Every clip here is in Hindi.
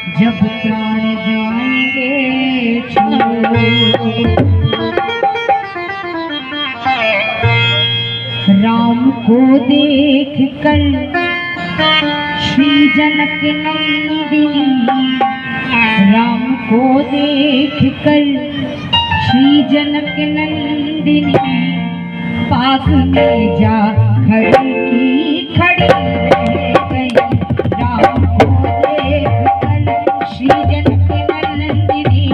जब प्राण जाएंगे राम को देख कर श्री जनक नंदिनी, राम को देख कर श्री जनक नंदिनी बाग में जा खड़ी की खड़ी रह गई। राम को देख कर श्री जनक नंदिनी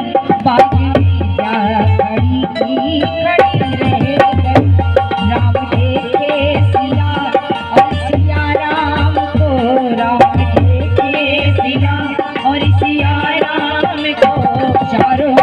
बाग में जा खड़ी की खड़ी रह गई। राम देखे सिया और सिया राम को, राम देखे सिया और सिया राम को, चारों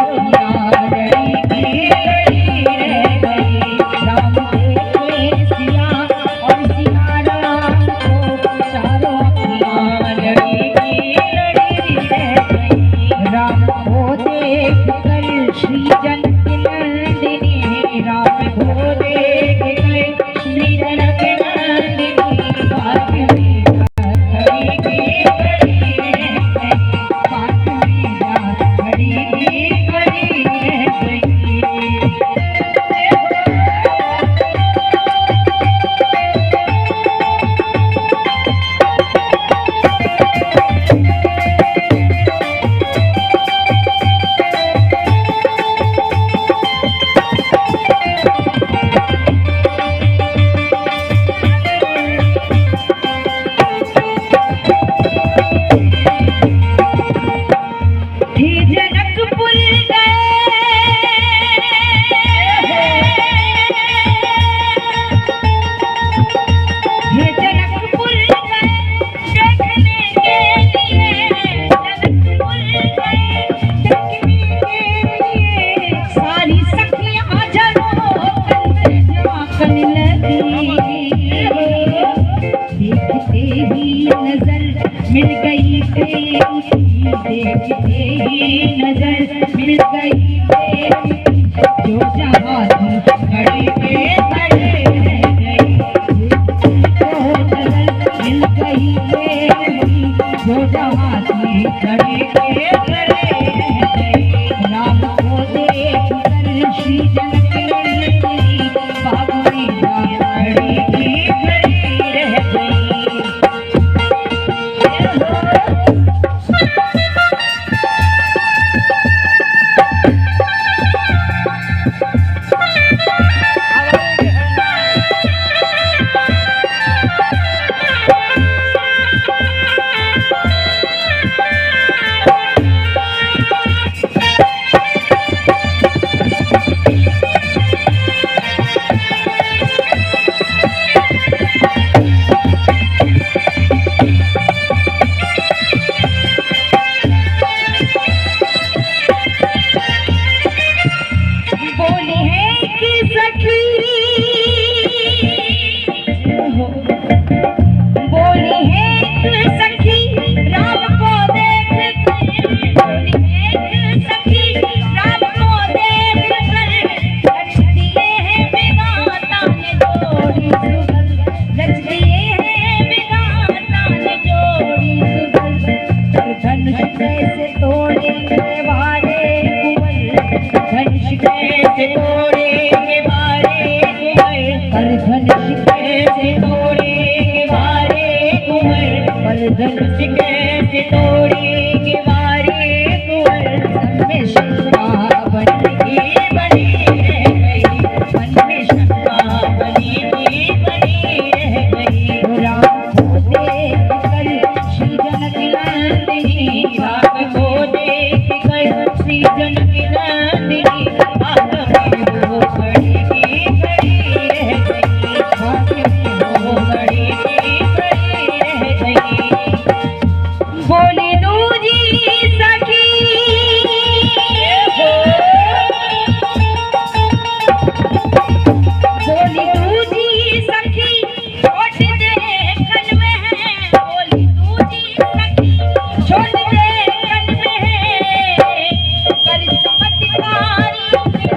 मिल गई देखते ही नजर मिल गई जो जहाँ खड़े पे खड़े रह गई, तो नजर मिल गई जो जहाँ खड़े पे खड़े रह गई। राम को देख कर श्री जनक नंदिनी बाग में जा खड़ी की खड़ी रह गई। धनुष कैसे तोड़ेंगे मारे कुंवर, मन में शंका बनी रह गई, मन में शंका बनी रह गई। राम को देख कर श्री जनक नंदिनी, राम को देख कर श्री जनक नंदिनी बाग में वो खड़ी की खड़ी रह गई, बाग में वो खड़ी की खड़ी रह गई। बोली दूजी सखी बोली दूजी सखी छोड़ दे खन में है, बोली दूजी सखी छोड़ दे खन में है, कर चमत्कारी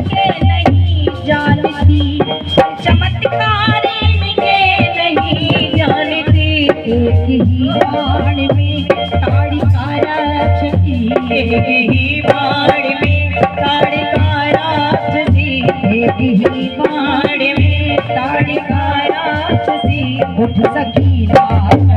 के नहीं जानती, कर चमत्कारी के नहीं जानती, एक ही बाण में ताड़ी एक ही बाण में ताड़का राक्षसी, एक ही बाण में ताड़का राक्षसी, उठ सकी ना